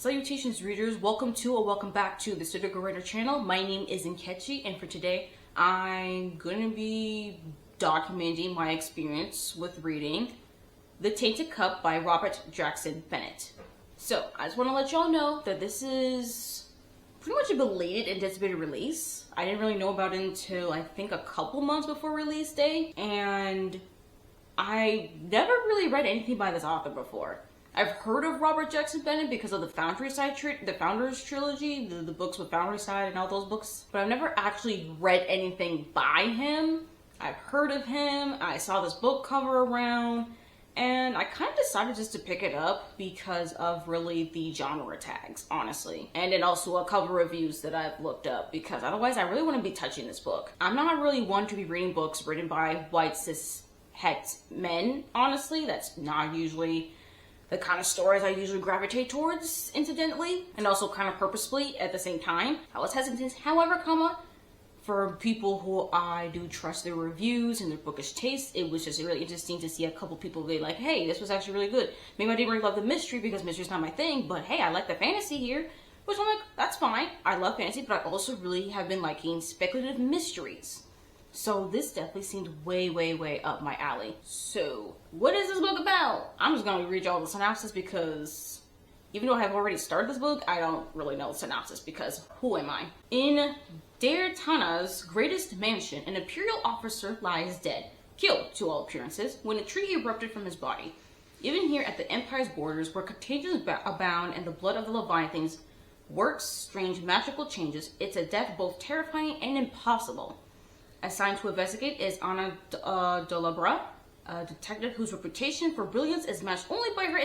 Salutations readers, welcome to or welcome back to the Studio Writer channel. My name is Nkechi, and for today I'm going to be documenting my experience with reading The Tainted Cup by Robert Jackson Bennett. So I just want to let y'all know that this is pretty much a belated anticipated release. I didn't really know about it until I think a couple months before release day, and I never really read anything by this author before. I've heard of Robert Jackson Bennett because of the Founders trilogy, the books with Founders and all those books, but I've never actually read anything by him. I've heard of him, I saw this book cover around, and I kind of decided just to pick it up because of really the genre tags, honestly. And then also a couple reviews that I've looked up, because otherwise I really wouldn't be touching this book. I'm not really one to be reading books written by white cis het men, honestly. That's not usually the kind of stories I usually gravitate towards, incidentally, and also kind of purposefully at the same time. I was hesitant, however, for people who I do trust their reviews and their bookish taste, it was just really interesting to see a couple people be like, hey, this was actually really good. Maybe I didn't really love the mystery because mystery's not my thing, but hey, I like the fantasy here, which I'm like, that's fine. I love fantasy, but I also really have been liking speculative mysteries. So this definitely seemed way, way, way up my alley. So what is this book about? I'm just going to read y'all the synopsis because even though I have already started this book, I don't really know the synopsis because who am I? In Tana's greatest mansion, an imperial officer lies dead, killed to all appearances, when a tree erupted from his body. Even here at the Empire's borders, where contagions abound and the blood of the Leviathans works strange magical changes, it's a death both terrifying and impossible. Assigned to investigate is Anna Dolabra, a detective whose reputation for brilliance is matched only by her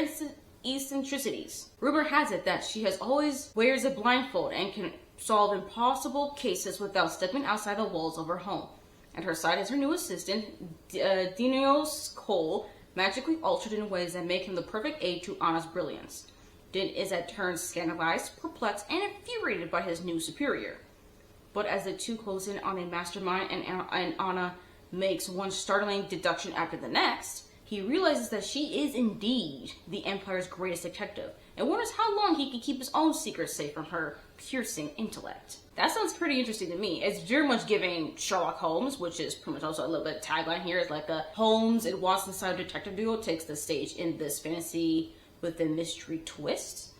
eccentricities. Rumor has it that she has always wears a blindfold and can solve impossible cases without stepping outside the walls of her home. At her side is her new assistant, Dinos Cole, magically altered in ways that make him the perfect aid to Anna's brilliance. Din is at turns scandalized, perplexed, and infuriated by his new superior. But as the two close in on a mastermind and Anna makes one startling deduction after the next, he realizes that she is indeed the Empire's greatest detective and wonders how long he can keep his own secrets safe from her piercing intellect. That sounds pretty interesting to me. It's very much giving Sherlock Holmes, which is pretty much also a little bit of tagline here. It's like a Holmes and Watson style detective duo takes the stage in this fantasy with a mystery twist.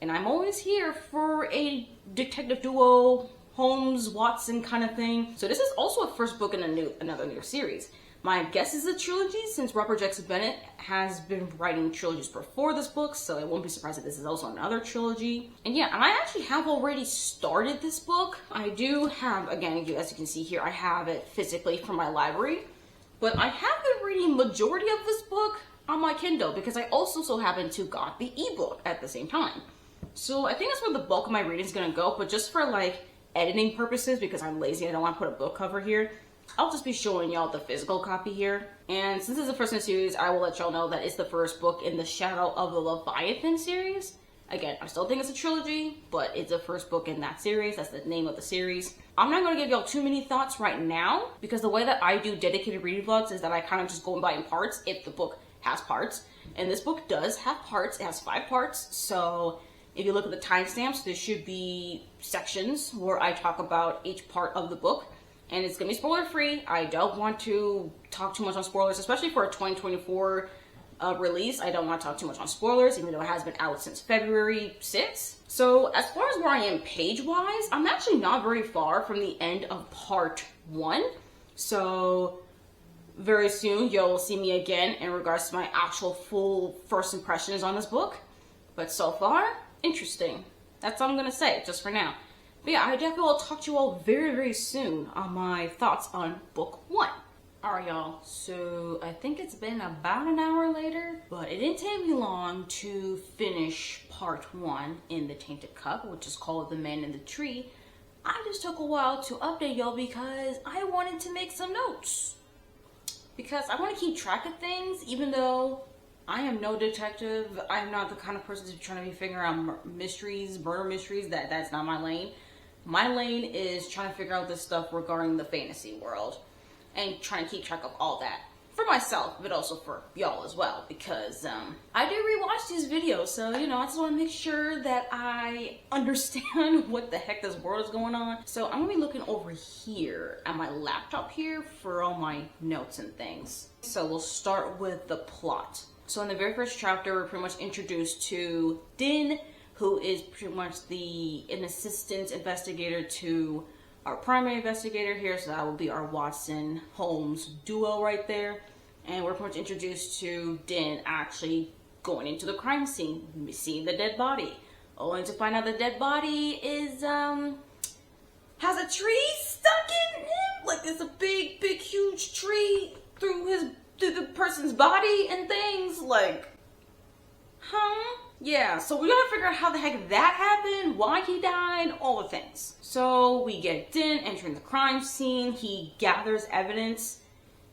And I'm always here for a detective duo, Holmes, Watson kind of thing. So this is also a first book in another new series. My guess is a trilogy, since Robert Jackson Bennett has been writing trilogies before this book, so I won't be surprised if this is also another trilogy. And yeah, and I actually have already started this book. I do have, again, as you can see here, I have it physically from my library, but I have been reading majority of this book on my Kindle because I also so happen to got the ebook at the same time. So I think that's where the bulk of my reading is gonna go, but just for like editing purposes, because I'm lazy, I don't want to put a book cover here, I'll just be showing y'all the physical copy here. And since this is the first in the series, I will let y'all know that it's the first book in the Shadow of the Leviathan series. Again, I still think it's a trilogy, but it's the first book in that series. That's the name of the series. I'm not going to give y'all too many thoughts right now, because the way that I do dedicated reading vlogs is that I kind of just go by in parts if the book has parts. And this book does have parts. It has 5 parts, so if you look at the timestamps, there should be sections where I talk about each part of the book. And it's going to be spoiler free. I don't want to talk too much on spoilers, especially for a 2024 release. I don't want to talk too much on spoilers, even though it has been out since February 6th. So as far as where I am page-wise, I'm actually not very far from the end of part 1. So very soon you'll see me again in regards to my actual full first impressions on this book. But so far, interesting. That's all I'm gonna say, just for now. But yeah, I definitely will talk to you all very, very soon on my thoughts on book 1. Alright, y'all, so I think it's been about an hour later, but it didn't take me long to finish part 1 in The Tainted Cup, which is called The Man in the Tree. I just took a while to update y'all because I wanted to make some notes. Because I want to keep track of things, even though I am no detective. I am not the kind of person to be trying to be figuring out mysteries, murder mysteries. That's not my lane. My lane is trying to figure out this stuff regarding the fantasy world and trying to keep track of all that. for myself, but also for y'all as well, because I do rewatch these videos, so you know, I just want to make sure that I understand what the heck this world is going on. So I'm gonna be looking over here at my laptop here for all my notes and things. So we'll start with the plot. So in the very first chapter, we're pretty much introduced to Din, who is pretty much an assistant investigator to our primary investigator here, so that will be our Watson Holmes duo right there. And we're pretty much introduced to Din actually going into the crime scene, seeing the dead body, only to find out the dead body is has a tree stuck in him, like there's a big huge tree through the person's body and things, like, huh? Yeah, so we gotta figure out how the heck that happened, why he died, all the things. So we get Din entering the crime scene. He gathers evidence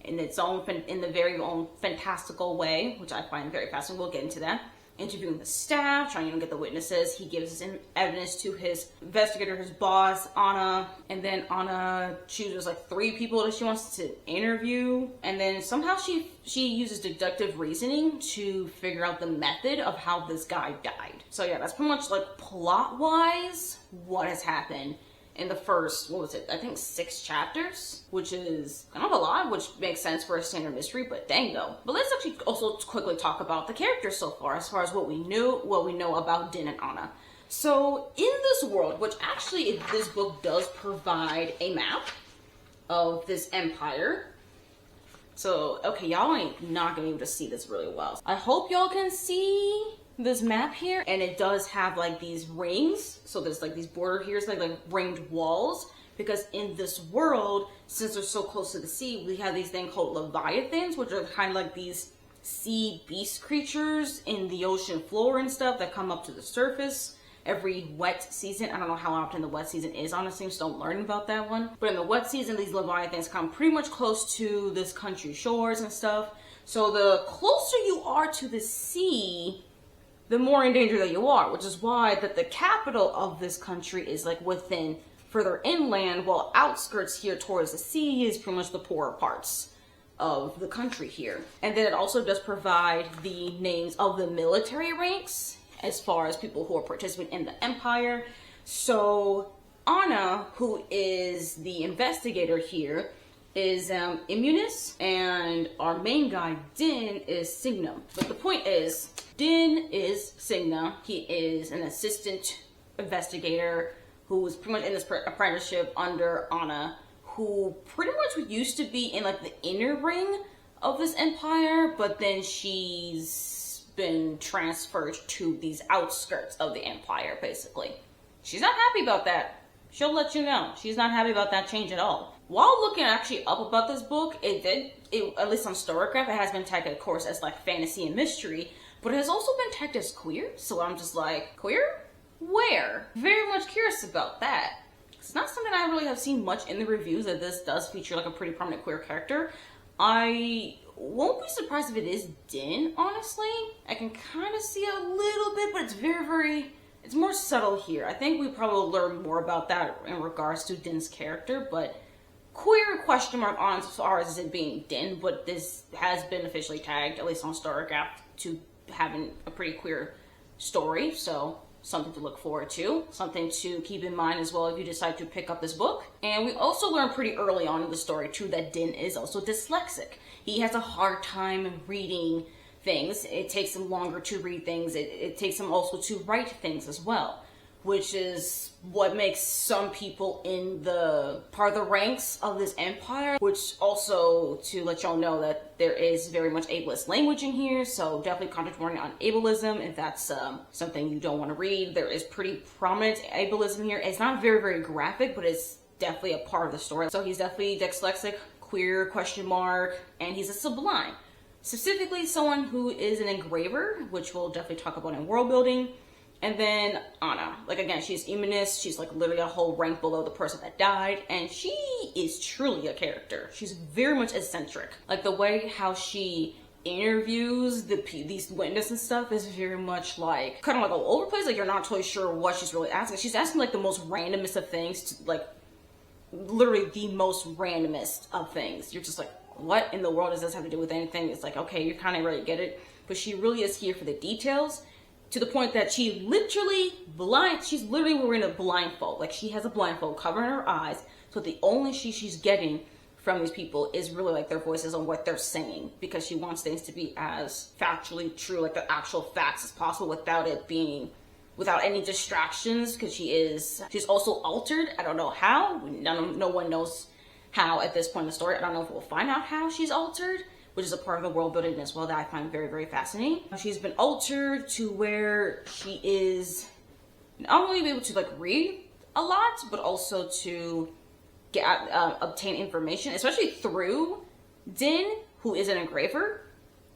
in the very own fantastical way, which I find very fascinating. We'll get into that. Interviewing the staff, trying to get the witnesses. He gives his evidence to his investigator, his boss, Anna, and then Anna chooses like 3 people that she wants to interview, and then somehow she uses deductive reasoning to figure out the method of how this guy died. So yeah, that's pretty much like plot-wise what has happened in the first, what was it, I think 6 chapters, which is kind of a lot, which makes sense for a standard mystery, but dang though. But let's actually also quickly talk about the characters so far, as far as what we know about Din and Anna. So in this world, which actually this book does provide a map of this empire. So, okay, y'all ain't not gonna be able to see this really well. I hope y'all can see this map here, and it does have like these rings, so there's like these border here, it's like ringed walls, because in this world, since they're so close to the sea, we have these things called Leviathans, which are kind of like these sea beast creatures in the ocean floor and stuff that come up to the surface every wet season. I don't know how often the wet season is, honestly, I'm still learning about that one, but in the wet season, these Leviathans come pretty much close to this country shores and stuff. So the closer you are to the sea, the more in danger that you are, which is why that the capital of this country is like within further inland, while outskirts here towards the sea is pretty much the poorer parts of the country here. And then it also does provide the names of the military ranks as far as people who are participating in the empire. So Anna, who is the investigator here, is Immunis, and our main guy Din is Signum. But the point is, Din is Signa. He is an assistant investigator who was pretty much in this apprenticeship under Anna, who pretty much used to be in like the inner ring of this empire, but then she's been transferred to these outskirts of the empire, basically. She's not happy about that. She'll let you know. She's not happy about that change at all. While looking actually up about this book, at least on Storycraft, it has been tagged, of course, as like fantasy and mystery, but it has also been tagged as queer. So I'm just like, queer? Where? Very much curious about that. It's not something I really have seen much in the reviews, that this does feature like a pretty prominent queer character. I won't be surprised if it is Din, honestly. I can kind of see a little bit, but it's it's more subtle here. I think we probably learn more about that in regards to Din's character, but queer question mark on as far as it being Din, but this has been officially tagged, at least on Storycraft, to having a pretty queer story, so something to look forward to, something to keep in mind as well if you decide to pick up this book. And we also learn pretty early on in the story too that Din is also dyslexic. He has a hard time reading things. It takes him longer to read things. It takes him also to write things as well, which is what makes some people in the part of the ranks of this empire, which also to let y'all know that there is very much ableist language in here, so definitely content warning on ableism if that's something you don't want to read. There is pretty prominent ableism here. It's not very, very graphic, but it's definitely a part of the story. So he's definitely dyslexic, queer, question mark, and he's a sublime. Specifically someone who is an engraver, which we'll definitely talk about in world building. And then Anna, like again, she's humanist. She's like literally a whole rank below the person that died. And she is truly a character. She's very much eccentric. Like the way how she interviews these witnesses and stuff is very much like, kind of like all over the place. Like you're not totally sure what she's really asking. She's asking like the most randomest of things, like literally the most randomest of things. You're just like, what in the world does this have to do with anything? It's like, okay, you kind of already get it. But she really is here for the details, to the point that she's literally wearing a blindfold. Like, she has a blindfold covering her eyes, so the only she's getting from these people is really like their voices on what they're saying, because she wants things to be as factually true, like the actual facts as possible, without any distractions, because she's also altered. I don't know how. No one knows how at this point in the story. I don't know if we'll find out how she's altered, which is a part of the world building as well that I find very, very fascinating. She's been altered to where she is not only able to like read a lot, but also to obtain information, especially through Din, who is an engraver.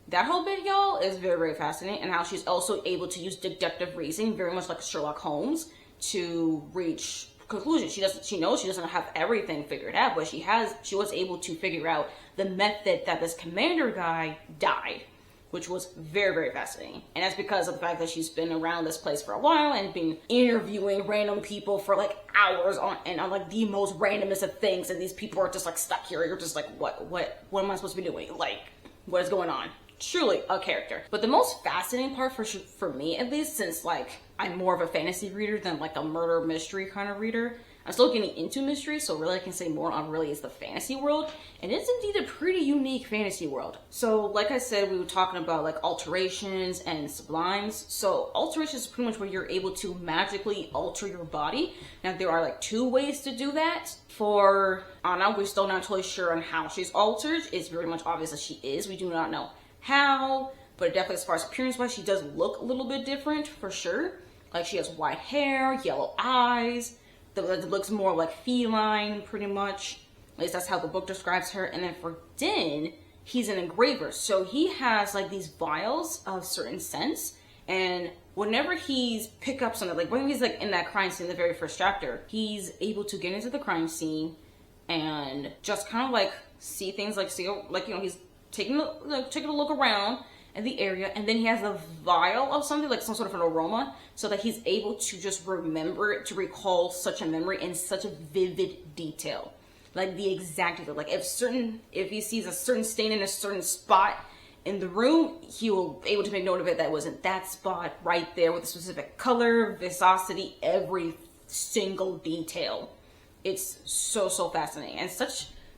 That whole bit, y'all, is very, very fascinating, and how she's also able to use deductive reasoning, very much like Sherlock Holmes, to reach conclusions. She knows she doesn't have everything figured out, but she was able to figure out the method that this commander guy died, which was very, very fascinating. And that's because of the fact that she's been around this place for a while and been interviewing random people for like hours on like the most randomest of things, and these people are just like stuck here. You're just like, what am I supposed to be doing? Like, what is going on? Truly a character. But the most fascinating part for me, at least, since like I'm more of a fantasy reader than like a murder mystery kind of reader, I'm still getting into mystery, so really I can say more on really is the fantasy world, and it's indeed a pretty unique fantasy world. So like I said, we were talking about like alterations and sublimes. So alterations is pretty much where you're able to magically alter your body. Now there are like 2 ways to do that. For Anna, we're still not totally sure on how she's altered. It's very much obvious that she is. We do not know how, but definitely as far as appearance wise, she does look a little bit different for sure. Like, she has white hair, yellow eyes, that looks more like feline pretty much. At least that's how the book describes her. And then for Din, he's an engraver, so he has like these vials of certain scents, and whenever he's pick up something, like when he's like in that crime scene in the very first chapter, he's able to get into the crime scene and just kind of like see things, he's taking a look around in the area, and then he has a vial of something, like some sort of an aroma, so that he's able to just remember it, to recall such a memory in such a vivid detail. Like the exact detail. Like if he sees a certain stain in a certain spot in the room, he will be able to make note of it, that was in that spot right there with a specific color, viscosity, every single detail. It's so fascinating, and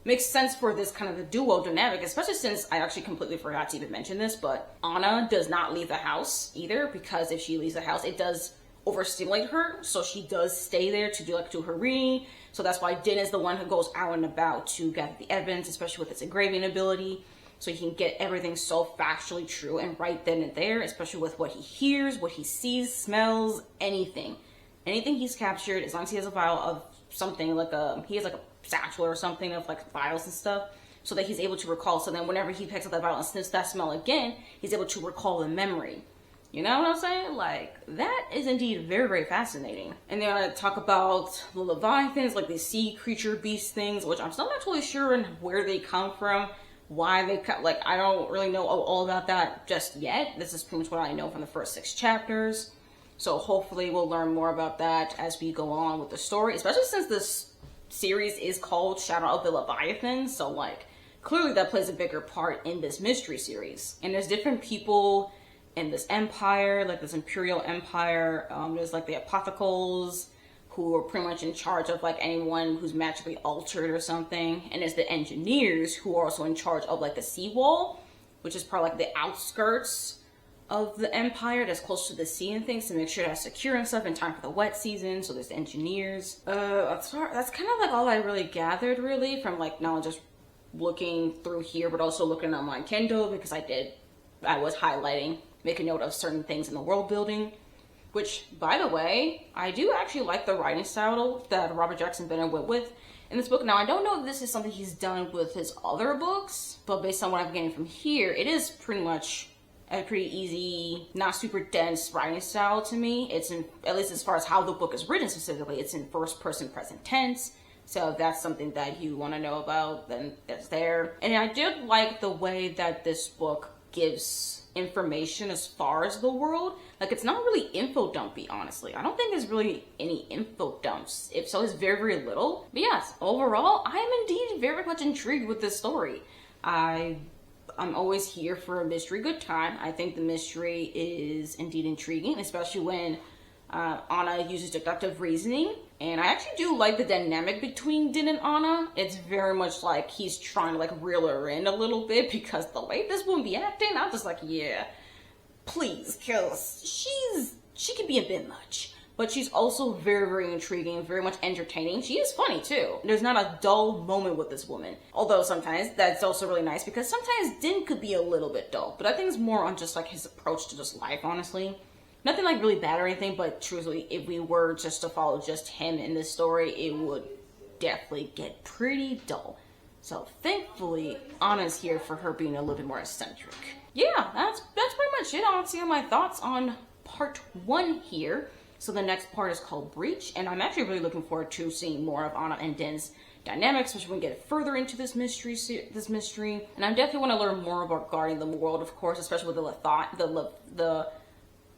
makes sense for this kind of a duo dynamic, especially since I actually completely forgot to even mention this, but Anna does not leave the house either, because if she leaves the house, it does overstimulate her, so she does stay there to do her reading. So that's why Din is the one who goes out and about to get the evidence, especially with its engraving ability, so he can get everything so factually true and right then and there, especially with what he hears, what he sees, smells, anything he's captured. As long as he has a vial of something, he has like a satchel or something of like vials and stuff, so that he's able to recall. So then whenever he picks up that vial and sniffs that smell again, he's able to recall the memory. You know what I'm saying? Like, that is indeed very, very fascinating. And then I talk about the Leviathans, like the sea creature beast things, which I'm still not totally sure on where they come from, why they come. Like, I don't really know all about that just yet. This is pretty much what I know from the first 6 chapters. So hopefully we'll learn more about that as we go on with the story, especially since this series is called Shadow of the Leviathan, so like clearly that plays a bigger part in this mystery series. And there's different people in this empire, like this imperial empire. There's like the apothecals, who are pretty much in charge of like anyone who's magically altered or something, and there's the engineers, who are also in charge of like the seawall, which is part of like the outskirts of the empire that's close to the sea and things, to make sure that's secure and stuff in time for the wet season. So there's the engineers. That's kind of like all I really gathered, really, from like not just looking through here, but also looking on my Kindle, because I was highlighting, making note of certain things in the world building. Which, by the way, I do actually like the writing style that Robert Jackson Bennett went with in this book. Now, I don't know if this is something he's done with his other books, but based on what I'm getting from here, it is pretty much a pretty easy, not super dense writing style to me. It's at least as far as how the book is written specifically, it's in first person present tense. So if that's something that you want to know about, then it's there. And I did like the way that this book gives information as far as the world. Like, it's not really info dumpy, honestly. I don't think there's really any info dumps. If so, it's very, very little. But yes, overall, I am indeed very much intrigued with this story. I'm always here for a mystery good time. I think the mystery is indeed intriguing, especially when Anna uses deductive reasoning. And I actually do like the dynamic between Din and Anna. It's very much like he's trying to like reel her in a little bit, because the way this woman be acting, I'm just like, yeah, please, because she can be a bit much. But she's also very, very intriguing, very much entertaining. She is funny too. There's not a dull moment with this woman. Although sometimes that's also really nice, because sometimes Din could be a little bit dull. But I think it's more on just like his approach to just life, honestly. Nothing like really bad or anything, but truthfully, if we were just to follow just him in this story, it would definitely get pretty dull. So thankfully, Anna's here for her being a little bit more eccentric. Yeah, that's pretty much it, honestly, on my thoughts on part 1 here. So the next part is called Breach, and I'm actually really looking forward to seeing more of Anna and Din's dynamics, especially when we get further into this mystery. And I definitely want to learn more about guarding the world, of course, especially with the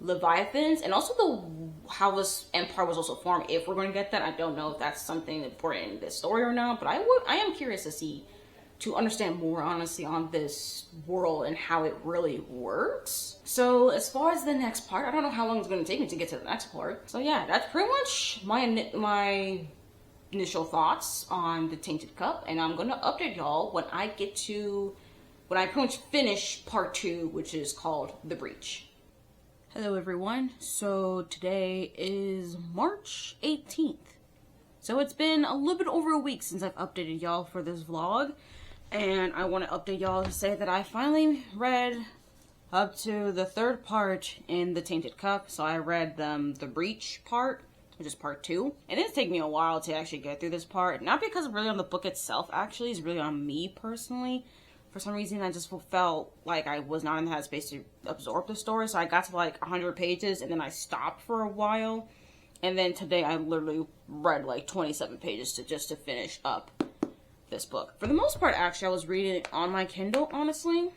Leviathans, and also how this empire was also formed. If we're going to get that, I don't know if that's something important in this story or not, but I am curious to understand more, honestly, on this world and how it really works. So as far as the next part, I don't know how long it's going to take me to get to the next part. So yeah, that's pretty much my initial thoughts on the Tainted Cup, and I'm going to update y'all when I pretty much finish part 2, which is called The Breach. Hello everyone, so today is March 18th. So it's been a little bit over a week since I've updated y'all for this vlog, and I want to update y'all to say that I finally read up to the 3rd part in the Tainted Cup. So I read the Breach part, which is part 2. And it's taken me a while to actually get through this part, not because really on the book itself, actually, it's really on me personally. For some reason, I just felt like I was not in the headspace to absorb the story. So I got to like 100 pages and then I stopped for a while. And then today I literally read like 27 pages just to finish up this book. For the most part, actually, I was reading it on my Kindle, honestly.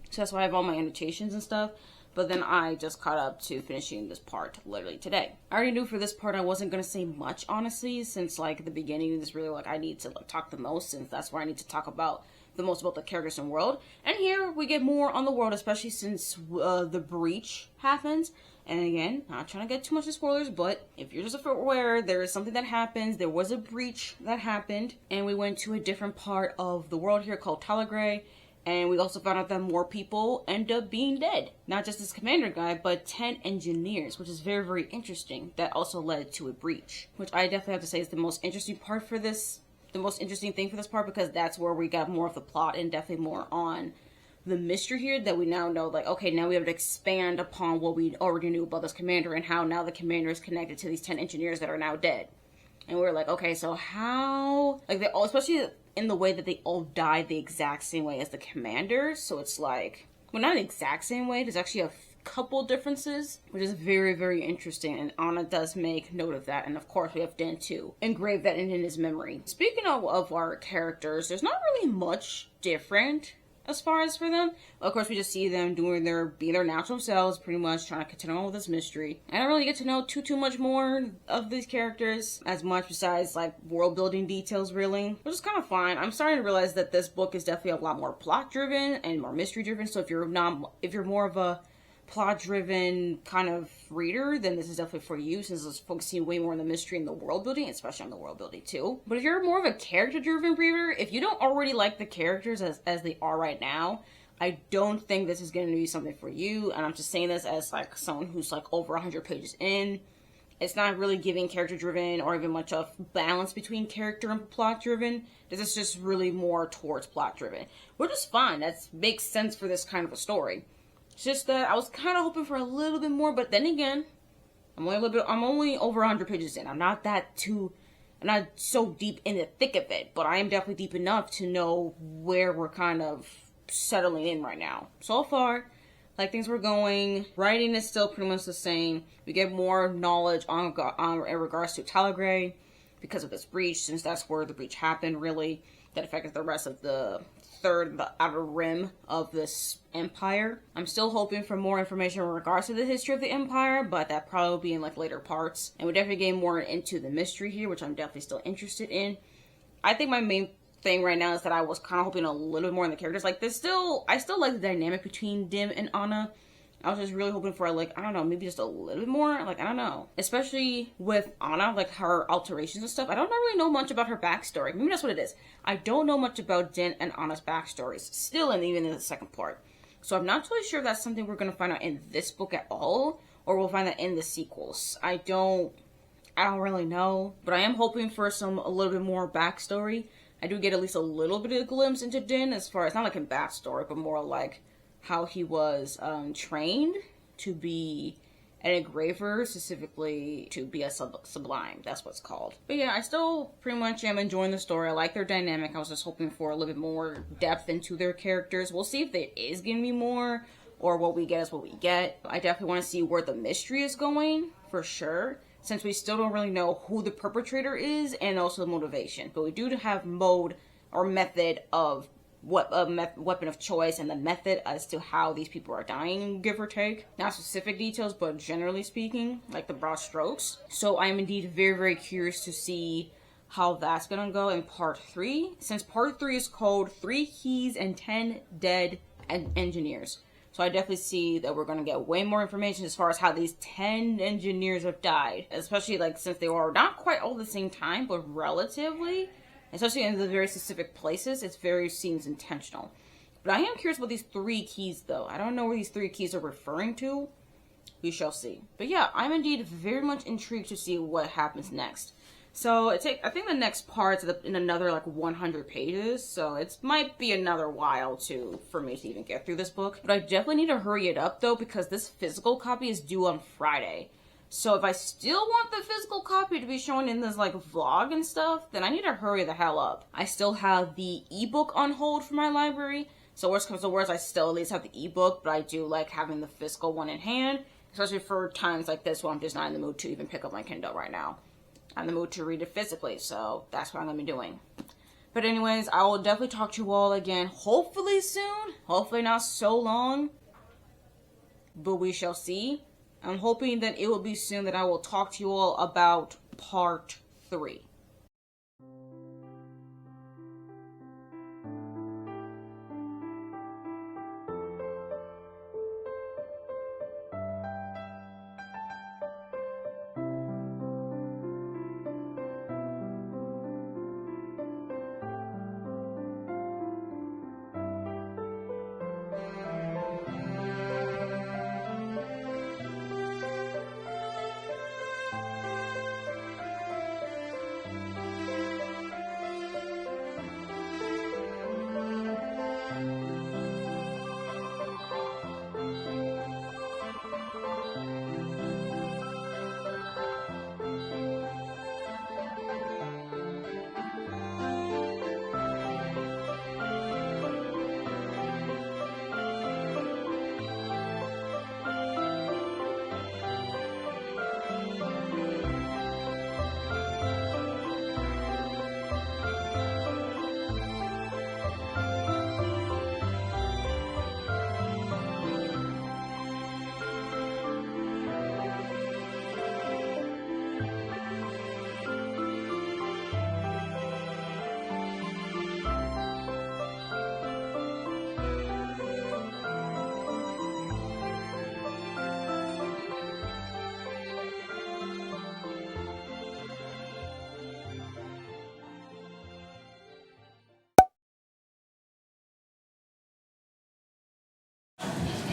So that's why I have all my annotations and stuff. But then I just caught up to finishing this part literally today. I already knew for this part I wasn't going to say much, honestly, since like the beginning is really like I need to like talk the most, since that's where I need to talk about the most about the characters and world. And here we get more on the world, especially since the breach happens. And again, not trying to get too much of spoilers, but if you're just aware, there is something that happens. There was a breach that happened, and we went to a different part of the world here called Talagray. And we also found out that more people end up being dead. Not just this commander guy, but 10 engineers, which is very, very interesting. That also led to a breach, which I definitely have to say is the most interesting part for this. The most interesting thing for this part, because that's where we got more of the plot and definitely more on the mystery here, that we now know, like, okay, now we have to expand upon what we already knew about this commander and how now the commander is connected to these 10 engineers that are now dead. And we're like, okay, so how, like, they all, especially in the way that they all died the exact same way as the commander. So it's like, well, not the exact same way. There's actually a couple differences, which is very, very interesting. And Anna does make note of that. And of course, we have Dan to engrave that in his memory. Speaking of our characters, there's not really much different as far as for them. Of course, we just see them being their natural selves, pretty much trying to continue on with this mystery. I don't really get to know too much more of these characters as much, besides like world building details, really, which is kind of fine. I'm starting to realize that this book is definitely a lot more plot driven and more mystery driven. So if you're more of a plot driven kind of reader, then this is definitely for you, since it's focusing way more on the mystery and the world building, especially on the world building too. But if you're more of a character driven reader, if you don't already like the characters as they are right now, I don't think this is going to be something for you. And I'm just saying this as like someone who's like over 100 pages in. It's not really giving character driven or even much of balance between character and plot driven. This is just really more towards plot driven, which is fine. That makes sense for this kind of a story. It's just that I was kind of hoping for a little bit more, but then again, I'm only over 100 pages in. I'm not so deep in the thick of it, but I am definitely deep enough to know where we're kind of settling in right now. So far, like things were going, writing is still pretty much the same. We get more knowledge in regards to Talagray because of this breach, since that's where the breach happened, really, that affected the rest of the outer rim of this empire. I'm still hoping for more information in regards to the history of the empire, but that probably will be in like later parts. And we're definitely getting more into the mystery here, which I'm definitely still interested in. I think my main thing right now is that I was kind of hoping a little bit more in the characters. Like, I still like the dynamic between Dim and Anna. I was just really hoping for, like, I don't know, maybe just a little bit more. Like, I don't know. Especially with Anna, like, her alterations and stuff. I don't really know much about her backstory. Maybe that's what it is. I don't know much about Din and Anna's backstories. Still, and even in the second part. So I'm not totally sure if that's something we're going to find out in this book at all. Or we'll find that in the sequels. I don't really know. But I am hoping for a little bit more backstory. I do get at least a little bit of a glimpse into Din as far as, not like in backstory, but more like how he was trained to be an engraver, specifically to be a sublime. That's what it's called. But yeah, I still pretty much am enjoying the story. I like their dynamic. I was just hoping for a little bit more depth into their characters. We'll see if there is going to be more, or what we get is what we get. I definitely want to see where the mystery is going, for sure, since we still don't really know who the perpetrator is and also the motivation. But we do have mode or method of what weapon of choice and the method as to how these people are dying, give or take. Not specific details, but generally speaking, like the broad strokes. So I am indeed very, very curious to see how that's gonna go in part 3, since part 3 is called 3 Keys and 10 Dead Engineers. So I definitely see that we're gonna get way more information as far as how these 10 engineers have died, especially like since they were not quite all at the same time, but relatively. Especially in the very specific places, seems intentional. But I am curious about these 3 keys, though. I don't know where these 3 keys are referring to. We shall see. But yeah, I'm indeed very much intrigued to see what happens next. So I think the next part's in another like 100 pages. So it might be another while for me to even get through this book. But I definitely need to hurry it up, though, because this physical copy is due on Friday. So if I still want the physical copy to be shown in this, like, vlog and stuff, then I need to hurry the hell up. I still have the ebook on hold for my library. So worst comes to worst, I still at least have the ebook, but I do like having the physical one in hand, especially for times like this where I'm just not in the mood to even pick up my Kindle right now. I'm in the mood to read it physically, so that's what I'm going to be doing. But anyways, I will definitely talk to you all again, hopefully soon. Hopefully not so long, but we shall see. I'm hoping that it will be soon that I will talk to you all about part 3.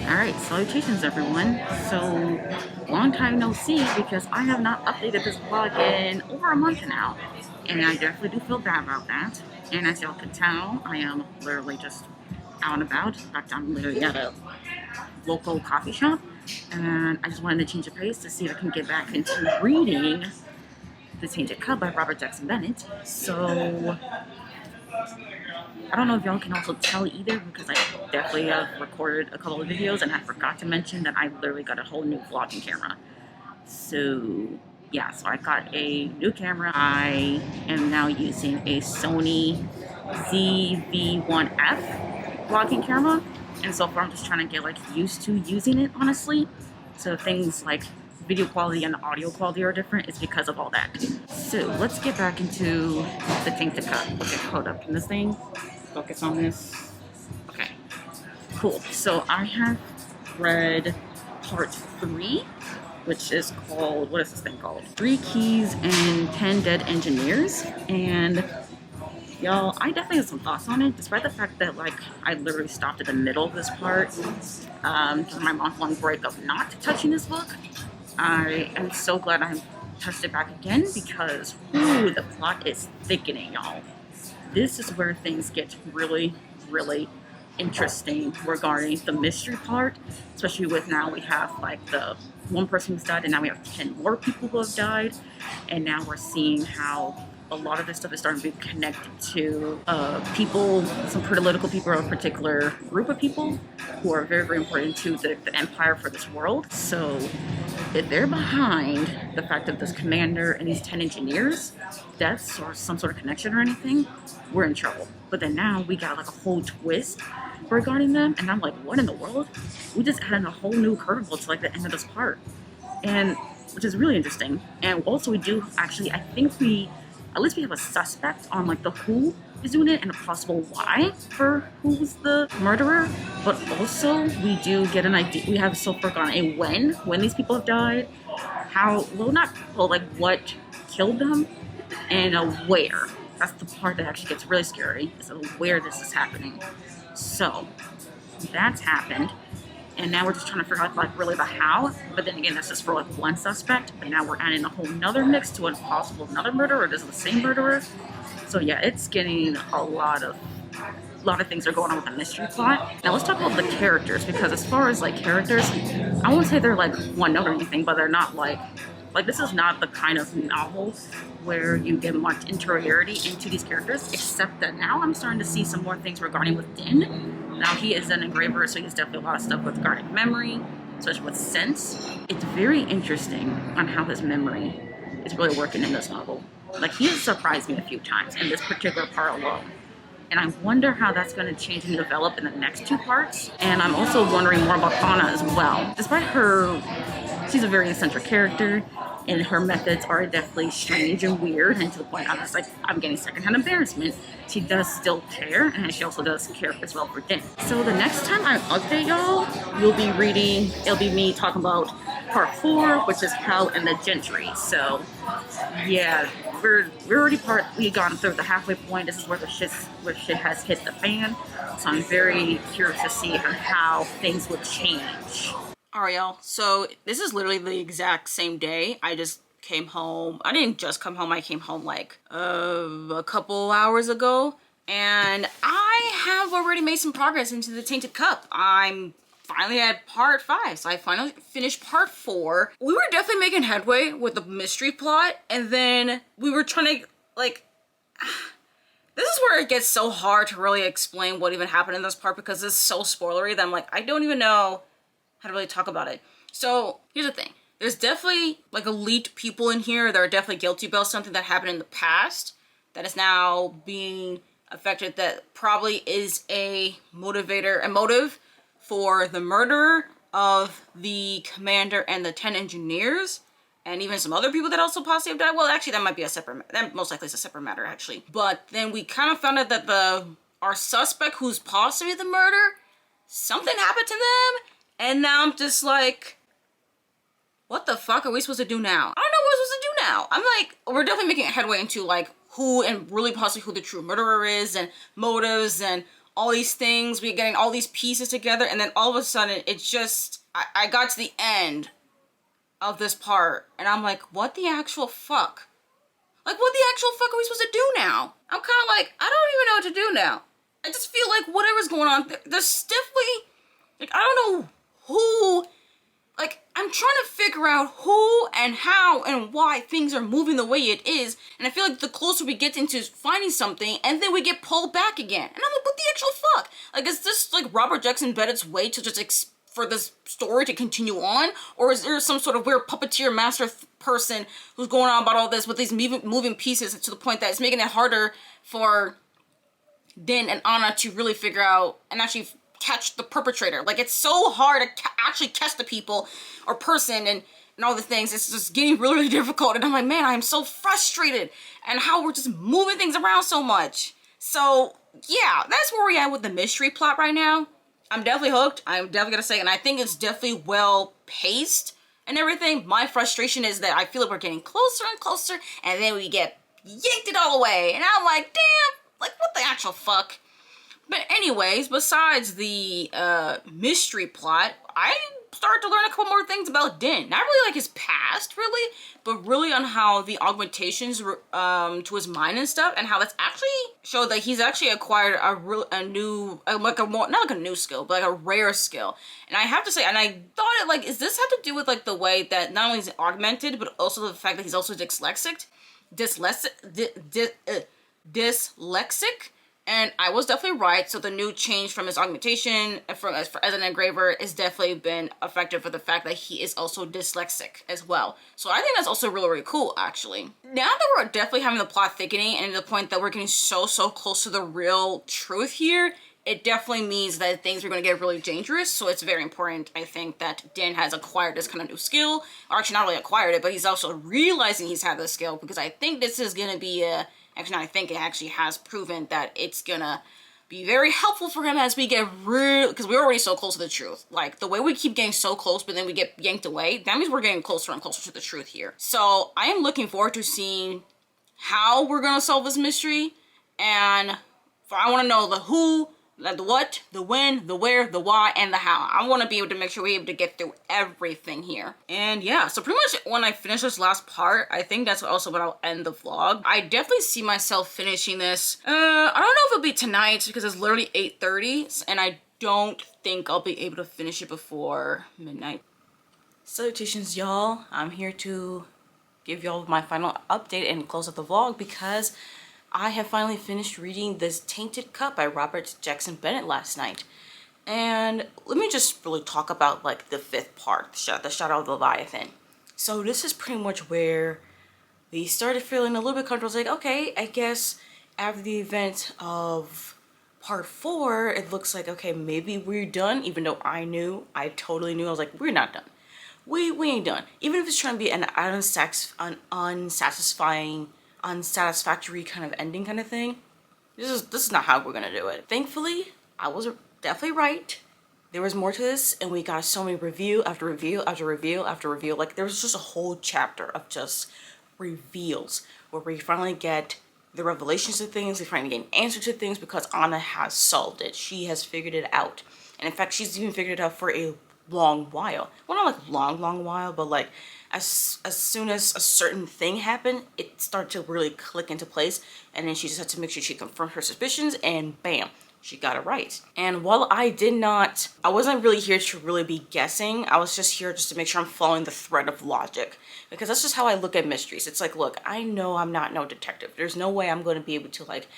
Alright, salutations everyone. So, long time no see because I have not updated this vlog in over a month now. And I definitely do feel bad about that. And as y'all can tell, I am literally just out and about. In fact, I'm literally at a local coffee shop. And I just wanted to change the pace to see if I can get back into reading The Tainted Cup by Robert Jackson Bennett. So, I don't know if y'all can also tell either because I definitely have recorded a couple of videos and I forgot to mention that I literally got a whole new vlogging camera. So yeah, so I got a new camera. I am now using a Sony ZV-1F vlogging camera. And so far I'm just trying to get like used to using it, honestly. So things like video quality and the audio quality are different, it's because of all that. So let's get back into the Tainted Cup. Okay, hold up. Can this thing focus on this? Okay, cool. So I have read part 3, which is called, what is this thing called? 3 Keys and 10 Dead Engineers. And y'all, I definitely have some thoughts on it, despite the fact that, like, I literally stopped at the middle of this part because my month-long break of not touching this book. I am so glad I touched it back again because, ooh, the plot is thickening, y'all. This is where things get really, really interesting regarding the mystery part, especially with now we have, like, the one person who's died, and now we have 10 more people who have died, and now we're seeing how a lot of this stuff is starting to be connected to people, some political people, or a particular group of people who are very, very important to the empire for this world. So if they're behind the fact of this commander and these 10 engineers' deaths or some sort of connection or anything, we're in trouble. But then now we got like a whole twist regarding them, and I'm like, what in the world? We just added a whole new curveball to like the end of this part, and which is really interesting. And also we do actually, I think we have a suspect on like the who is doing it and a possible why for who's the murderer. But also we do get an idea. We have so far gotten a when these people have died, how, well, not people, like what killed them, and a where. That's the part that actually gets really scary, is where this is happening. So that's happened. And now we're just trying to figure out like really the how. But then again, that's just for like one suspect. But now we're adding a whole nother mix to a possible another murderer, or is it the same murderer? So yeah, it's getting a lot of things are going on with the mystery plot. Now let's talk about the characters, because as far as like characters, I won't say they're like one note or anything, but they're not like this is not the kind of novel where you get much interiority into these characters, except that now I'm starting to see some more things regarding with Din. Now he is an engraver, so he has definitely a lot of stuff with regarding memory, especially with sense. It's very interesting on how his memory is really working in this novel. Like, he has surprised me a few times in this particular part alone. And I wonder how that's going to change and develop in the next 2 parts. And I'm also wondering more about Anna as well. Despite she's a very eccentric character, and her methods are definitely strange and weird, and to the point I'm getting secondhand embarrassment. She does still care, and she also does care as well for Din. So the next time I update y'all, it'll be me talking about part 4, which is Hell and the Gentry. So yeah, we've gone through the halfway point. This is where shit has hit the fan. So I'm very curious to see how things would change. Alright, y'all, so this is literally the exact same day. I just came home. I didn't just come home, I came home like a couple hours ago. And I have already made some progress into the Tainted Cup. I'm finally at part 5, so I finally finished part 4. We were definitely making headway with the mystery plot, and then we were trying to, like... This is where it gets so hard to really explain what even happened in this part, because it's so spoilery that I'm like, I don't even know how to really talk about it. So here's the thing. There's definitely like elite people in here that are definitely guilty about something that happened in the past that is now being affected, that probably is a motive for the murder of the commander and the 10 engineers, and even some other people that also possibly have died. Well, actually, that most likely is a separate matter, actually. But then we kind of found out that our suspect, who's possibly the murderer, something happened to them. And now I'm just like, what the fuck are we supposed to do now? I don't know what we're supposed to do now. I'm like, we're definitely making headway into like who, and really possibly who the true murderer is, and motives, and all these things. We're getting all these pieces together, and then all of a sudden it's just, I got to the end of this part, and I'm like, what the actual fuck? Like, what the actual fuck are we supposed to do now? I'm kind of like, I don't even know what to do now. I just feel like whatever's going on, there's definitely, like, I don't know who, like, I'm trying to figure out who and how and why things are moving the way it is, and I feel like the closer we get into finding something, and then we get pulled back again, and I'm like, what the actual fuck? Like, is this like Robert Jackson Bennett's way to just for this story to continue on, or is there some sort of weird puppeteer master person who's going on about all this with these moving pieces to the point that it's making it harder for Din and Anna to really figure out and actually catch the perpetrator? Like, it's so hard to actually catch the people or person, and and all the things. It's just getting really, really difficult. And I'm like, man, I'm so frustrated and how we're just moving things around so much. So yeah, that's where we're at with the mystery plot right now. I'm definitely hooked. I'm definitely gonna say, and I think it's definitely well paced and everything. My frustration is that I feel like we're getting closer and closer, and then we get yanked it all away. And I'm like, damn, like what the actual fuck? But anyways, besides the mystery plot, I started to learn a couple more things about Din. Not really like his past, really, but really on how the augmentations to his mind and stuff, and how that's actually showed that he's actually acquired a new, like a more, not like a new skill, but like a rare skill. And I have to say, and I thought it like, is this have to do with like the way that not only is it augmented, but also the fact that he's also dyslexic? And I was definitely right. So the new change from his augmentation as an engraver has definitely been effective for the fact that he is also dyslexic as well. So I think that's also really, really cool, actually. Now that we're definitely having the plot thickening and to the point that we're getting so close to the real truth here, it definitely means that things are going to get really dangerous. So it's very important, I think, that Din has acquired this kind of new skill. Or actually not really acquired it, but he's also realizing he's had this skill, because I think this is going to be a... Actually, I think it actually has proven that it's gonna be very helpful for him as we get real, because we're already so close to the truth. Like, the way we keep getting so close, but then we get yanked away, that means we're getting closer and closer to the truth here. So, I am looking forward to seeing how we're gonna solve this mystery, and I want to know the who, the what, the when, the where, the why, and the how. I want to be able to make sure we're able to get through everything here. And yeah, so pretty much when I finish this last part, I think that's also when I'll end the vlog. I definitely see myself finishing this. I don't know if it'll be tonight because it's literally 8:30, and I don't think I'll be able to finish it before midnight. Salutations, y'all. I'm here to give y'all my final update and close up the vlog because I have finally finished reading this Tainted Cup by Robert Jackson Bennett last night. And let me just really talk about like the fifth part, the Shadow of the Leviathan. So this is pretty much where we started feeling a little bit comfortable. It's like, okay, I guess after the event of part 4, it looks like, okay, maybe we're done, even though I totally knew. I was like, we're not done. We ain't done. Even if it's trying to be an unsatisfactory kind of ending kind of thing, this is not how we're gonna do it. Thankfully, I was definitely right. There was more to this, and we got so many review after review after review after review. Like, there was just a whole chapter of just reveals where we finally get the revelations of things. We finally get an answer to things because Anna has solved it. She has figured it out, and in fact, she's even figured it out for a long while. Well, not like long while, but like as soon as a certain thing happened, it started to really click into place, and then she just had to make sure she confirmed her suspicions, and bam, she got it right. And while I wasn't really here to really be guessing, I was just here just to make sure I'm following the thread of logic, because that's just how I look at mysteries. It's like, look, I know I'm not no detective. There's no way I'm going to be able to like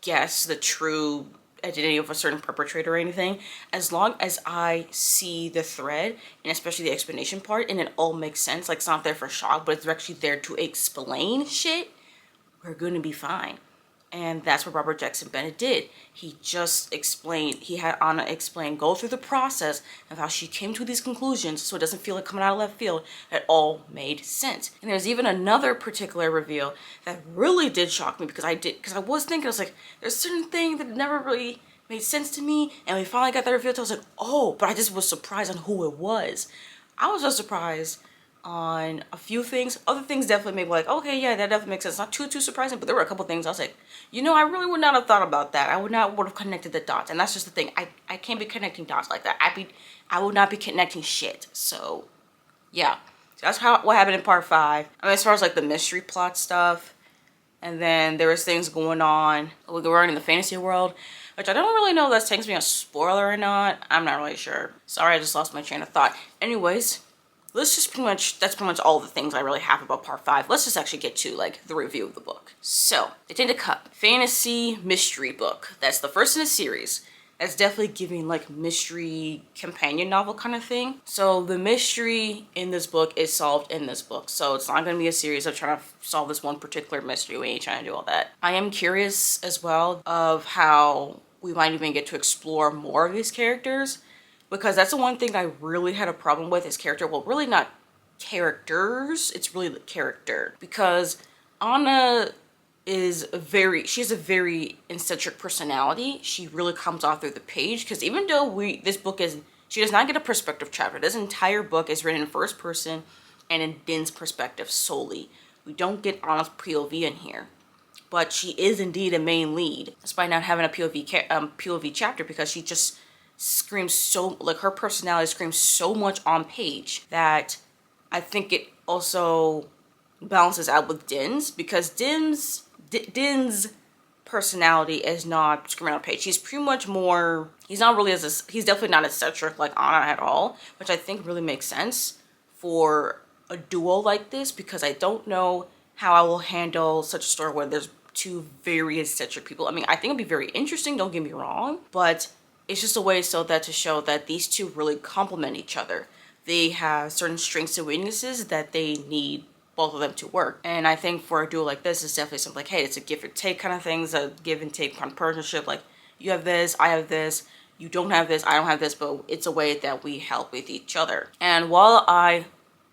guess the true identity of a certain perpetrator or anything. As long as I see the thread, and especially the explanation part, and it all makes sense, like it's not there for shock, but it's actually there to explain shit, we're gonna be fine. And that's what Robert Jackson Bennett did. He just explained, he had Anna explain, go through the process of how she came to these conclusions so it doesn't feel like coming out of left field. It all made sense. And there's even another particular reveal that really did shock me, because I was thinking, I was like, there's a certain thing that never really made sense to me. And we finally got that reveal, I was like, oh, but I just was surprised on who it was. I was just surprised on a few things. Other things definitely made me like, okay, yeah, that definitely makes sense. Not too surprising, but there were a couple things I was like, you know, I really would not have thought about that. I would have connected the dots. And that's just the thing. I can't be connecting dots like that. I would not be connecting shit. So yeah, so that's what happened in part 5. I mean, as far as like the mystery plot stuff, and then there was things going on. We're in the fantasy world, which I don't really know if that's takes me a spoiler or not. I'm not really sure. Sorry, I just lost my train of thought. Anyways, that's pretty much all the things I really have about part 5. Let's just actually get to like the review of the book. So, The Tainted Cup, fantasy mystery book. That's the first in a series. That's definitely giving like mystery companion novel kind of thing. So the mystery in this book is solved in this book. So it's not going to be a series of trying to solve this one particular mystery. We ain't trying to do all that. I am curious as well of how we might even get to explore more of these characters, because that's the one thing I really had a problem with, his character. Well, really not characters, it's really the character, because Anna she has a very eccentric personality. She really comes off through the page, because even though she does not get a perspective chapter. This entire book is written in first person and in Din's perspective solely. We don't get Anna's POV in here, but she is indeed a main lead, despite not having a POV chapter, because she just screams so, like, her personality screams so much on page that I think it also balances out with Din's, because Din's personality is not screaming on page. He's pretty much more, he's definitely not eccentric like Anna at all, which I think really makes sense for a duo like this, because I don't know how I will handle such a story where there's two very eccentric people. I mean, I think it'd be very interesting, don't get me wrong, but it's just a way to show that these two really complement each other. They have certain strengths and weaknesses that they need both of them to work. And I think for a duo like this, it's definitely something like, hey, it's a give or take kind of thing. It's a give and take kind of partnership. Like, you have this, I have this, you don't have this, I don't have this, but it's a way that we help with each other. And while I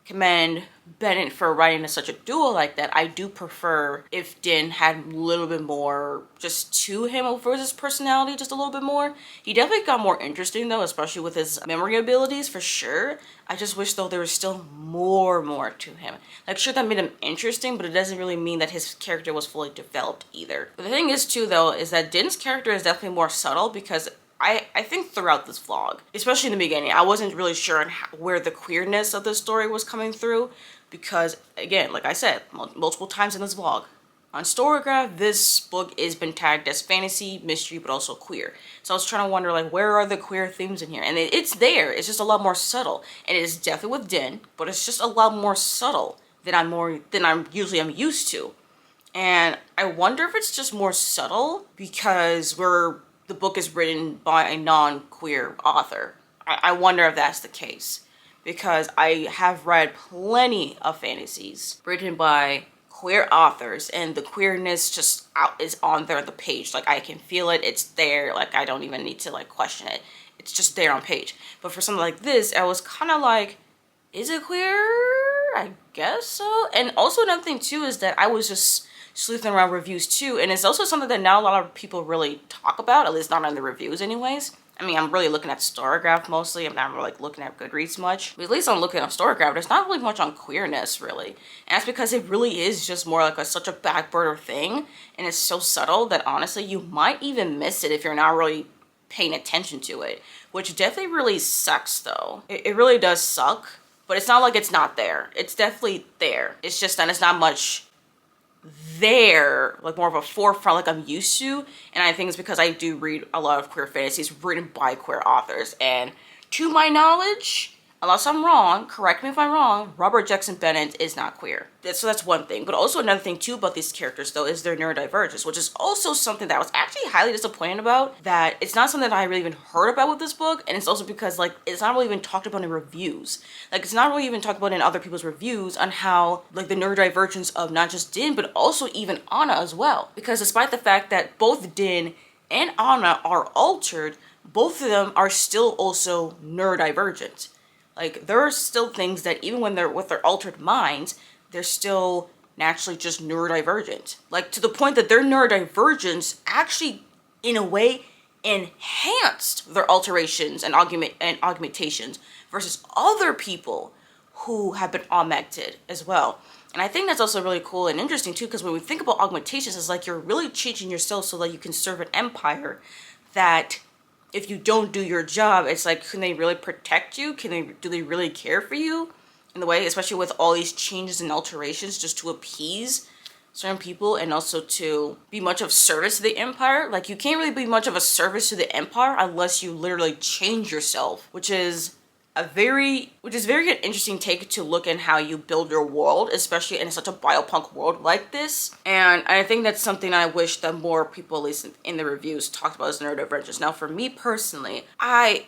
commend Bennett for writing such a duo like that, I do prefer if Din had a little bit more just to him over his personality, just a little bit more. He definitely got more interesting though, especially with his memory abilities, for sure. I just wish though there was still more to him. Like, sure, that made him interesting, but it doesn't really mean that his character was fully developed either. But the thing is too though, is that Din's character is definitely more subtle, because I think throughout this vlog, especially in the beginning, I wasn't really sure on where the queerness of the story was coming through, because again, like I said multiple times in this vlog, on Storygraph, this book has been tagged as fantasy, mystery, but also queer. So I was trying to wonder, like, where are the queer themes in here? And it's there, it's just a lot more subtle. And it is definitely with Din, but it's just a lot more subtle than I'm usually used to. And I wonder if it's just more subtle because the book is written by a non-queer author. I wonder if that's the case, because I have read plenty of fantasies written by queer authors, and the queerness just is on there on the page. Like, I can feel it, it's there, like I don't even need to like question it. It's just there on page. But for something like this, I was kind of like, is it queer? I guess so. And also another thing too is that I was just sleuthing around reviews too, and it's also something that not a lot of people really talk about, at least not in the reviews anyways. I mean, I'm really looking at Storygraph mostly. I'm not really like looking at Goodreads much. But at least I'm looking at Storygraph. There's not really much on queerness, really. And that's because it really is just more like such a backburner thing. And it's so subtle that honestly, you might even miss it if you're not really paying attention to it. Which definitely really sucks though. It really does suck. But it's not like it's not there. It's definitely there. It's just that it's not much there, like more of a forefront like I'm used to. And I think it's because I do read a lot of queer fantasies written by queer authors, and to my knowledge, unless I'm wrong, correct me if I'm wrong, Robert Jackson Bennett is not queer. So that's one thing. But also another thing too about these characters though is their neurodivergence, which is also something that I was actually highly disappointed about. That it's not something that I really even heard about with this book, and it's also because like it's not really even talked about in reviews. Like, it's not really even talked about in other people's reviews on how like the neurodivergence of not just Din but also even Anna as well. Because despite the fact that both Din and Anna are altered, both of them are still also neurodivergent. Like, there are still things that even when they're with their altered minds, they're still naturally just neurodivergent. Like, to the point that their neurodivergence actually, in a way, enhanced their alterations and augmentations versus other people who have been augmented as well. And I think that's also really cool and interesting too, because when we think about augmentations, it's like you're really changing yourself so that you can serve an empire that if you don't do your job, it's like, can they really protect you? Do they really care for you in the way, especially with all these changes and alterations just to appease certain people and also to be much of service to the empire? Like, you can't really be much of a service to the empire unless you literally change yourself, which is very interesting take to look in how you build your world, especially in such a biopunk world like this. And I think that's something I wish that more people, at least in the reviews, talked about as neurodivergence. Now, for me personally, I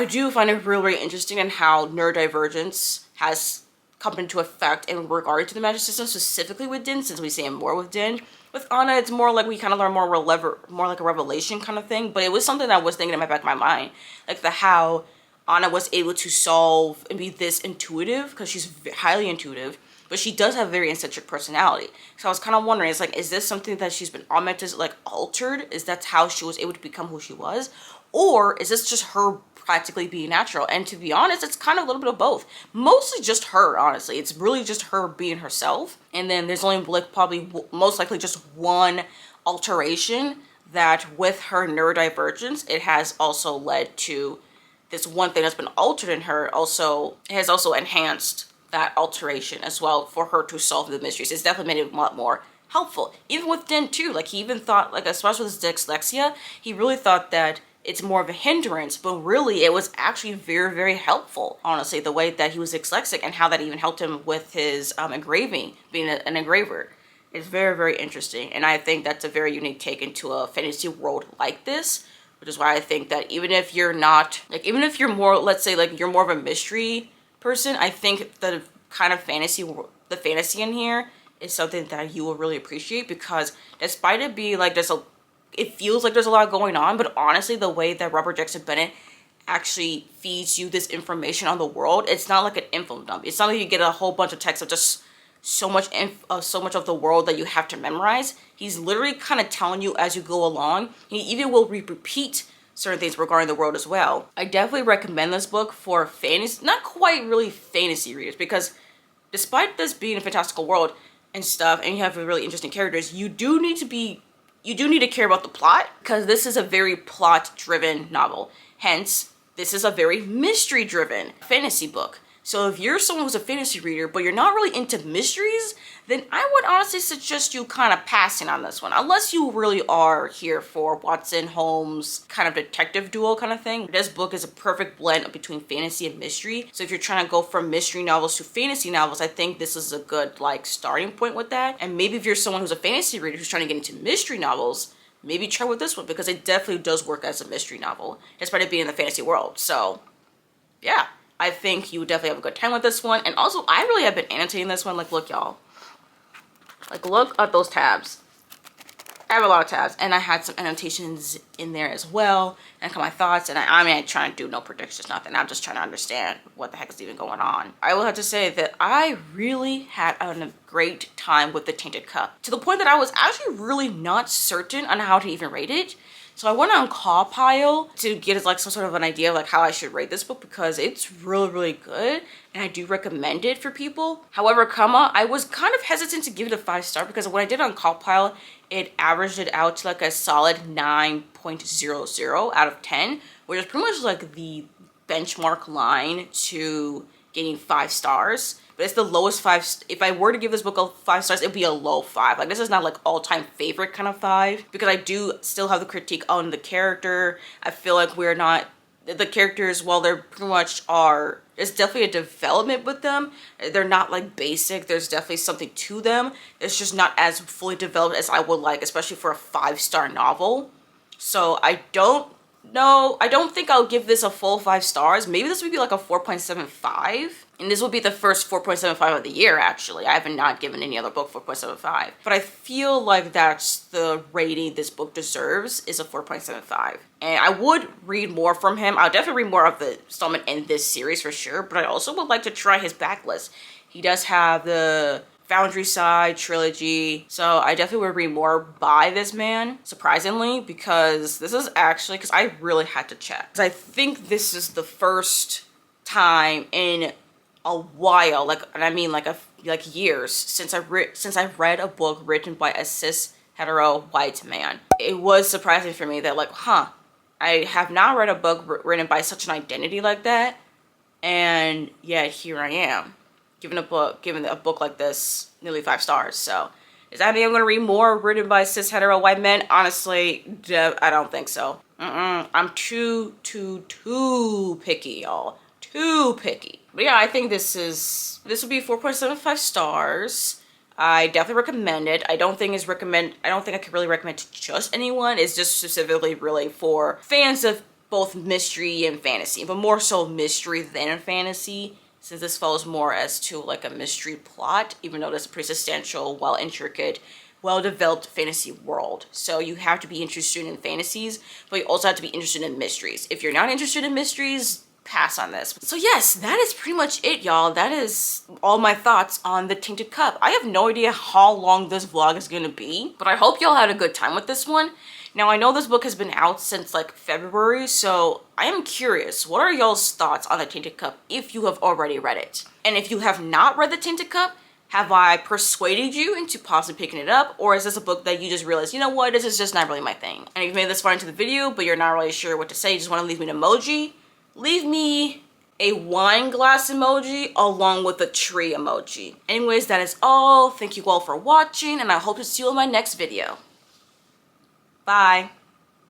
do find it really, really interesting in how neurodivergence has come into effect in regard to the magic system, specifically with Din, since we see him more with Din. With Anna, it's more like we kind of learn more like a revelation kind of thing, but it was something that I was thinking in the back of my mind, like how Anna was able to solve and be this intuitive, because she's highly intuitive, but she does have a very eccentric personality. So I was kind of wondering, it's like, is this something that she's been augmented, like altered? Is that how she was able to become who she was? Or is this just her practically being natural? And to be honest, it's kind of a little bit of both. Mostly just her, honestly. It's really just her being herself. And then there's only like probably most likely just one alteration that with her neurodivergence, it has also led to this one thing that's been altered in her has also enhanced that alteration as well for her to solve the mysteries. It's definitely made it a lot more helpful. Even with Den too, like he even thought, like especially with his dyslexia, he really thought that it's more of a hindrance, but really it was actually very, very helpful, honestly, the way that he was dyslexic and how that even helped him with his engraving, being an engraver. It's very, very interesting. And I think that's a very unique take into a fantasy world like this, which is why I think that even if you're not, like, even if you're more, let's say, like, you're more of a mystery person, I think the kind of the fantasy in here is something that you will really appreciate, because despite it being like it feels like there's a lot going on, but honestly, the way that Robert Jackson Bennett actually feeds you this information on the world, it's not like an info dump. It's not like you get a whole bunch of text of just so much of the world that you have to memorize. He's literally kind of telling you as you go along. He even will repeat certain things regarding the world as well. I definitely recommend this book for fantasy, not quite really fantasy readers, because despite this being a fantastical world and stuff, and you have really interesting characters, you do need to care about the plot, because this is a very plot-driven novel. Hence, this is a very mystery-driven fantasy book. So if you're someone who's a fantasy reader, but you're not really into mysteries, then I would honestly suggest you kind of passing on this one. Unless you really are here for Watson, Holmes, kind of detective duo kind of thing. This book is a perfect blend between fantasy and mystery. So if you're trying to go from mystery novels to fantasy novels, I think this is a good like starting point with that. And maybe if you're someone who's a fantasy reader who's trying to get into mystery novels, maybe try with this one, because it definitely does work as a mystery novel, despite it being in the fantasy world. So yeah, I think you would definitely have a good time with this one. And also, I really have been annotating this one. Like, look, y'all. Like, look at those tabs. I have a lot of tabs. And I had some annotations in there as well. And my thoughts. And I mean, I trying to do no predictions, nothing. I'm just trying to understand what the heck is even going on. I will have to say that I really had a great time with the Tainted Cup. To the point that I was actually really not certain on how to even rate it. So I went on Cawpile to get like some sort of an idea of like how I should rate this book, because it's really, really good and I do recommend it for people. However, I was kind of hesitant to give it a 5-star, because when I did it on Cawpile, it averaged it out to like a solid 9.00 out of 10, which is pretty much like the benchmark line to getting 5 stars. But it's the lowest 5. If I were to give this book a 5 stars, it'd be a low 5. Like, this is not like all-time favorite kind of 5, because I do still have the critique on the character. I feel like the characters, while they're pretty much there's definitely a development with them. They're not like basic. There's definitely something to them. It's just not as fully developed as I would like, especially for a 5-star novel. So I don't know. I don't think I'll give this a full 5 stars. Maybe this would be like a 4.75. And this will be the first 4.75 of the year, actually. I have not given any other book 4.75. But I feel like that's the rating this book deserves, is a 4.75. And I would read more from him. I'll definitely read more of the installment in this series for sure. But I also would like to try his backlist. He does have the Foundry Side trilogy. So I definitely would read more by this man, surprisingly, because this is actually, because I really had to check. I think this is the first time in a while, like, and I mean like years, since I've read a book written by a cis hetero white man. It was surprising for me that like, I have not read a book written by such an identity like that, and yet here I am, giving a book like this nearly 5 stars. So does that mean I'm gonna read more written by cis hetero white men? Honestly, I don't think so. I'm too picky, y'all. Too picky. But yeah, I think this would be 4.75 stars. I definitely recommend it. I don't think I can really recommend to just anyone. It's just specifically really for fans of both mystery and fantasy, but more so mystery than fantasy, since this follows more as to like a mystery plot, even though it's a pretty substantial, well-intricate, well-developed fantasy world. So you have to be interested in fantasies, but you also have to be interested in mysteries. If you're not interested in mysteries, pass on this. So yes, that is pretty much it, y'all. That is all my thoughts on the Tainted Cup. I have no idea how long this vlog is gonna be, but I hope y'all had a good time with this one. Now, I know this book has been out since like February, so I am curious, what are y'all's thoughts on the Tainted Cup if you have already read it? And if you have not read the Tainted Cup, have I persuaded you into possibly picking it up? Or is this a book that you just realized, you know what, this is just not really my thing? And if you've made this far into the video, but you're not really sure what to say, you just want to leave me an emoji, leave me a wine glass emoji along with a tree emoji. Anyways, that is all. Thank you all for watching, and I hope to see you in my next video. Bye.